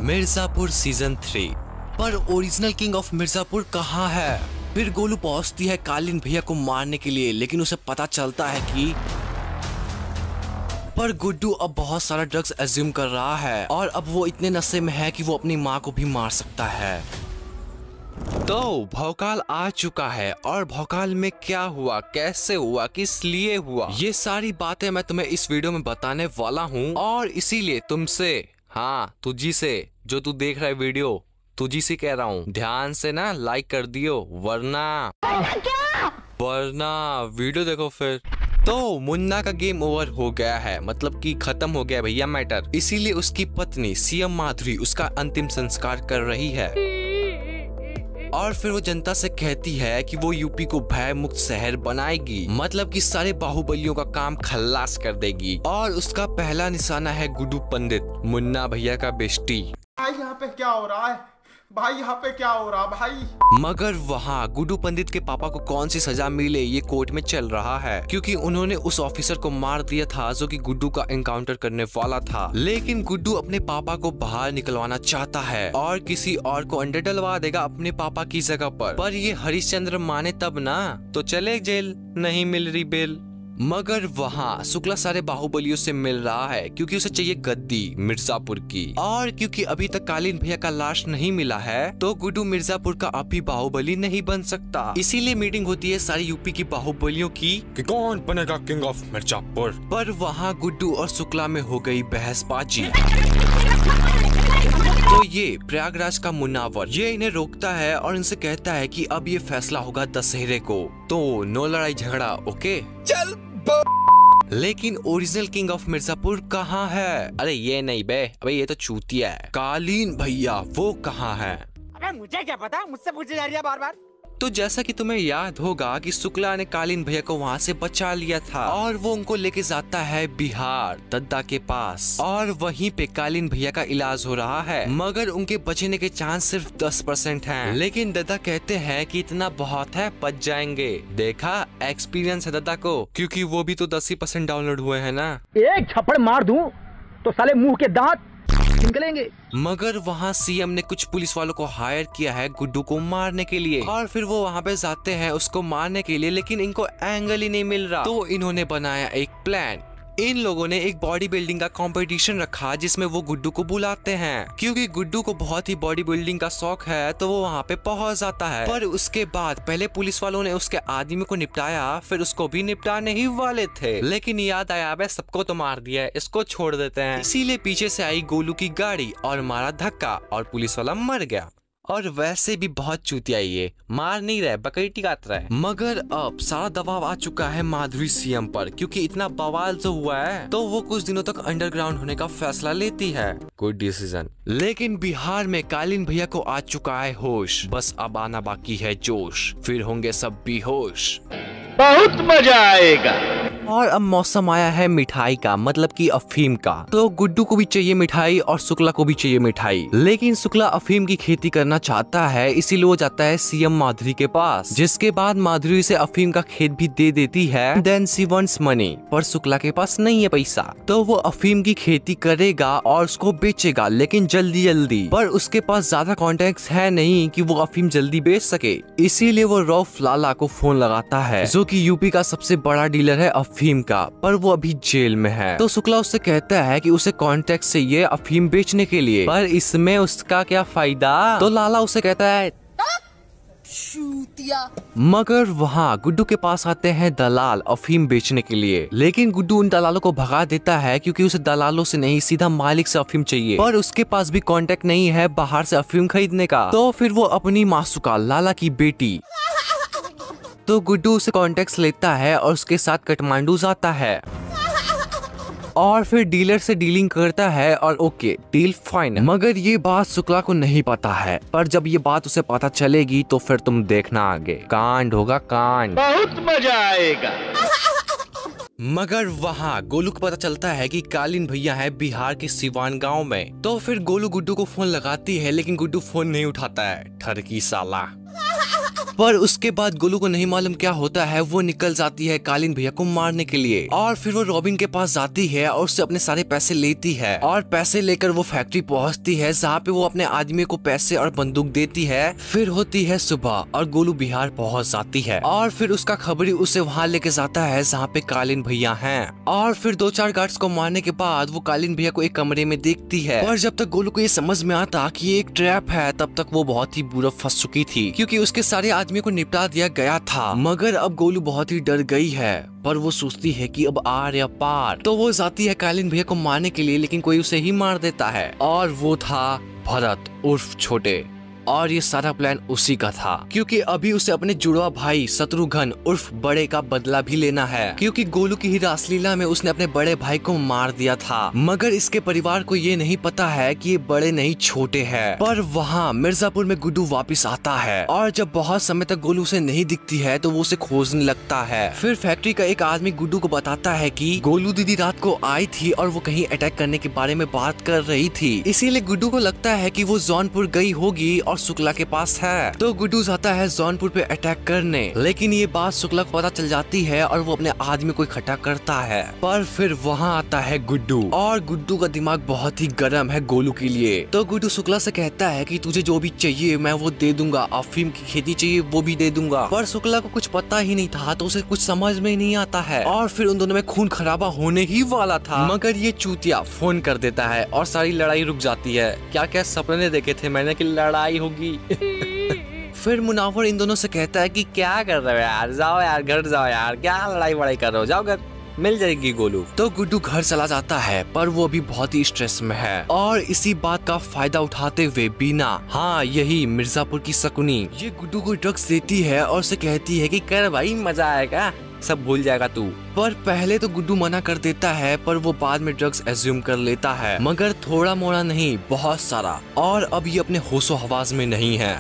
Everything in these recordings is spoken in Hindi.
मिर्जापुर सीजन 3। पर ओरिजिनल किंग ऑफ मिर्जापुर कहाँ है? फिर गोलू पहुंचती है कालीन भैया को मारने के लिए, लेकिन उसे पता चलता है कि पर गुड्डू अब बहुत सारा ड्रग्स एज्यूम कर रहा है और अब वो इतने नशे में है कि वो अपनी माँ को भी मार सकता है। तो भौकाल आ चुका है और भौकाल में क्या हुआ, कैसे हुआ, किस लिए हुआ, ये सारी बातें मैं तुम्हें इस वीडियो में बताने वाला हूँ। और इसीलिए तुमसे, हाँ तुझी से, जो तू देख रहा है वीडियो, तुझी से कह रहा हूँ, ध्यान से ना लाइक कर दियो, वरना वीडियो देखो फिर। तो मुन्ना का गेम ओवर हो गया है, मतलब कि खत्म हो गया भैया मैटर। इसीलिए उसकी पत्नी सीएम माधुरी उसका अंतिम संस्कार कर रही है और फिर वो जनता से कहती है कि वो यूपी को भय मुक्त शहर बनाएगी, मतलब कि सारे बाहुबलियों का काम खल्लास कर देगी। और उसका पहला निशाना है गुड्डू पंडित, मुन्ना भैया का बेस्टी। भाई यहाँ पे क्या हो रहा है? भाई यहाँ पे क्या हो रहा भाई? मगर वहाँ गुड्डू पंडित के पापा को कौन सी सजा मिले ये कोर्ट में चल रहा है, क्योंकि उन्होंने उस ऑफिसर को मार दिया था जो कि गुड्डू का एनकाउंटर करने वाला था। लेकिन गुड्डू अपने पापा को बाहर निकलवाना चाहता है और किसी और को अंडर डलवा देगा अपने पापा की जगह पर ये हरिश्चंद्र माने तब ना, तो चले जेल, नहीं मिल रही बेल। मगर वहाँ शुक्ला सारे बाहुबलियों से मिल रहा है क्योंकि उसे चाहिए गद्दी मिर्जापुर की, और क्योंकि अभी तक कालीन भैया का लाश नहीं मिला है तो गुड्डू मिर्जापुर का अभी बाहुबली नहीं बन सकता। इसीलिए मीटिंग होती है सारी यूपी की बाहुबलियों की कि कौन बनेगा किंग ऑफ मिर्जापुर। पर वहाँ गुड्डू और शुक्ला में हो गई बहसबाजी। तो ये प्रयागराज का मुनावर ये इन्हें रोकता है और इनसे कहता है कि अब ये फैसला होगा दशहरे को, तो नो लड़ाई झगड़ा, ओके चल। लेकिन ओरिजिनल किंग ऑफ मिर्जापुर कहाँ है? अरे ये नहीं बे, अबे ये तो चूतिया है। कालीन भैया वो कहाँ है? अबे मुझे क्या पता, मुझसे पूछे जा रही है बार बार। तो जैसा कि तुम्हें याद होगा कि शुक्ला ने कालीन भैया को वहाँ से बचा लिया था और वो उनको लेके जाता है बिहार दद्दा के पास, और वहीं पे कालीन भैया का इलाज हो रहा है। मगर उनके बचने के चांस सिर्फ 10% हैं। लेकिन दद्दा कहते हैं कि इतना बहुत है, बच जाएंगे। देखा, एक्सपीरियंस है दद्दा को, क्योंकि वो भी तो 10% डाउनलोड हुए हैं ना। एक छप्पड़ मार दूं तो साले मुंह के दांत निकलेंगे। मगर वहाँ सीएम ने कुछ पुलिस वालों को हायर किया है गुड्डू को मारने के लिए, और फिर वो वहाँ पे जाते हैं उसको मारने के लिए, लेकिन इनको एंगल ही नहीं मिल रहा। तो इन्होंने बनाया एक प्लान। इन लोगों ने एक बॉडी बिल्डिंग का कंपटीशन रखा जिसमें वो गुड्डू को बुलाते हैं, क्योंकि गुड्डू को बहुत ही बॉडी बिल्डिंग का शौक है तो वो वहाँ पे पहुँच जाता है। पर उसके बाद पहले पुलिस वालों ने उसके आदमी को निपटाया, फिर उसको भी निपटाने ही वाले थे, लेकिन याद आया अबे सबको तो मार दिया, इसको छोड़ देते हैं। इसीलिए पीछे से आई गोलू की गाड़ी और मारा धक्का और पुलिस वाला मर गया। और वैसे भी बहुत चूतिया ये, मार नहीं रहे, बकरी टिकात रहे। मगर अब सारा दबाव आ चुका है माधुरी सीएम पर, क्योंकि इतना बवाल जो हुआ है तो वो कुछ दिनों तक अंडरग्राउंड होने का फैसला लेती है। Good decision. लेकिन बिहार में कालीन भैया को आ चुका है होश, बस अब आना बाकी है जोश, फिर होंगे सब बेहोश। बहुत मजा आएगा। और अब मौसम आया है मिठाई का, मतलब कि अफीम का। तो गुड्डू को भी चाहिए मिठाई और शुक्ला को भी चाहिए मिठाई, लेकिन शुक्ला अफीम की खेती करना चाहता है, इसीलिए वो जाता है सीएम माधुरी के पास, जिसके बाद माधुरी से अफीम का खेत भी दे देती है। देन शी वांट्स मनी, पर शुक्ला के पास नहीं है पैसा, तो वो अफीम की खेती करेगा और उसको बेचेगा, लेकिन जल्दी। पर उसके पास ज्यादा कॉन्टेक्ट है नहीं कि वो अफीम जल्दी बेच सके, इसीलिए वो रऊफ लाला को फोन लगाता है, जो कि यूपी का सबसे बड़ा डीलर है अफीम का, पर वो अभी जेल में है। तो शुक्ला उससे कहता है कि उसे कॉन्टेक्ट चाहिए अफीम बेचने के लिए, पर इसमें उसका क्या फायदा? तो लाला उसे कहता है मगर वहाँ गुड्डू के पास आते हैं दलाल अफीम बेचने के लिए, लेकिन गुड्डू उन दलालों को भगा देता है क्योंकि उसे दलालों से नहीं सीधा मालिक से अफीम चाहिए, और उसके पास भी कांटेक्ट नहीं है बाहर से अफीम खरीदने का। तो फिर वो अपनी मासूका लाला की बेटी, तो गुड्डू उसे कॉन्टेक्ट लेता है और उसके साथ काठमांडू जाता है और फिर डीलर से डीलिंग करता है और ओके डील फाइन। मगर ये बात शुक्ला को नहीं पता है, पर जब ये बात उसे पता चलेगी तो फिर तुम देखना आगे कांड होगा कांड, बहुत मजा आएगा। मगर वहाँ गोलू को पता चलता है कि कालीन भैया है बिहार के सिवान गांव में। तो फिर गोलू गुड्डू को फोन लगाती है, लेकिन गुड्डू फोन नहीं उठाता है, ठरकी साला। पर उसके बाद गोलू को नहीं मालूम क्या होता है, वो निकल जाती है कालीन भैया को मारने के लिए और फिर वो रॉबिन के पास जाती है और उससे अपने सारे पैसे लेती है और पैसे लेकर वो फैक्ट्री पहुंचती है जहाँ पे वो अपने आदमी को पैसे और बंदूक देती है। फिर होती है सुबह और गोलू बिहार पहुंच जाती है और फिर उसका खबरी उसे वहाँ लेके जाता है जहाँ पे कालीन भैया हैं और फिर 2-4 गार्ड्स को मारने के बाद वो कालीन भैया को एक कमरे में देखती है। पर जब तक गोलू को ये समझ में आता कि ये एक ट्रैप है तब तक वो बहुत ही बुरा फंस चुकी थी क्योंकि उसके सारे आदमियों को निपटा दिया गया था। मगर अब गोलू बहुत ही डर गई है पर वो सोचती है कि अब आर या पार। तो वो जाती है कालीन भैया को मारने के लिए लेकिन कोई उसे ही मार देता है और वो था भरत उर्फ छोटे। और ये सारा प्लान उसी का था क्योंकि अभी उसे अपने जुड़वा भाई शत्रुघ्न उर्फ बड़े का बदला भी लेना है क्योंकि गोलू की ही रासलीला में उसने अपने बड़े भाई को मार दिया था। मगर इसके परिवार को ये नहीं पता है कि ये बड़े नहीं छोटे हैं। पर वहाँ मिर्जापुर में गुड्डू वापस आता है और जब बहुत समय तक गोलू उसे नहीं दिखती है तो वो उसे खोजने लगता है। फिर फैक्ट्री का एक आदमी गुड्डू को बताता है कि गोलू दीदी रात को आई थी और वो कहीं अटैक करने के बारे में बात कर रही थी, इसीलिए गुड्डू को लगता है कि वो जौनपुर गई होगी और शुक्ला के पास है। तो गुड्डू जाता है जौनपुर पे अटैक करने, लेकिन ये बात शुक्ला को पता चल जाती है और वो अपने आदमी को इकट्ठा करता है। पर फिर वहाँ आता है गुड्डू और गुड्डू का दिमाग बहुत ही गर्म है गोलू के लिए। तो गुड्डू शुक्ला से कहता है कि तुझे जो भी चाहिए मैं वो दे दूंगा, अफीम की खेती चाहिए वो भी दे दूंगा। पर शुक्ला को कुछ पता ही नहीं था तो उसे कुछ समझ में नहीं आता है और फिर उन दोनों में खून खराबा होने ही वाला था। मगर ये चूतिया फोन कर देता है और सारी लड़ाई रुक जाती है। क्या क्या सपने देखे थे मैंने कि लड़ाई होगी। फिर मुनावर इन दोनों से कहता है कि क्या कर रहे हो यार, जाओ यार घर जाओ यार, क्या लड़ाई वड़ाई कर रहे हो, जाओ घर मिल जाएगी गोलू। तो गुड्डू घर चला जाता है पर वो अभी बहुत ही स्ट्रेस में है और इसी बात का फायदा उठाते हुए बीना, हाँ यही मिर्जापुर की शकुनी, ये गुड्डू को ड्रग्स देती है और उसे कहती है कि कर भाई मजा आएगा, सब भूल जाएगा तू। पर पहले तो गुड्डू मना कर देता है पर वो बाद में ड्रग्स एज्यूम कर लेता है, मगर थोड़ा मोड़ा नहीं बहुत सारा, और अब ये अपने होशो हवास में नहीं है।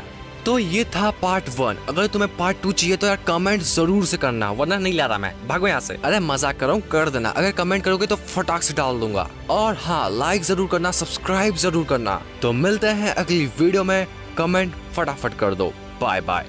तो ये था पार्ट 1। अगर तुम्हें पार्ट 2 चाहिए तो यार कमेंट जरूर से करना, वरना नहीं ला रहा मैं, भागो यहाँ से। अरे मजाक कर रहा हूँ, कर देना। अगर कमेंट करोगे तो फटाक से डाल दूंगा। और हाँ लाइक जरूर करना, सब्सक्राइब जरूर करना। तो मिलते हैं अगली वीडियो में, कमेंट फटाफट कर दो। Bye bye.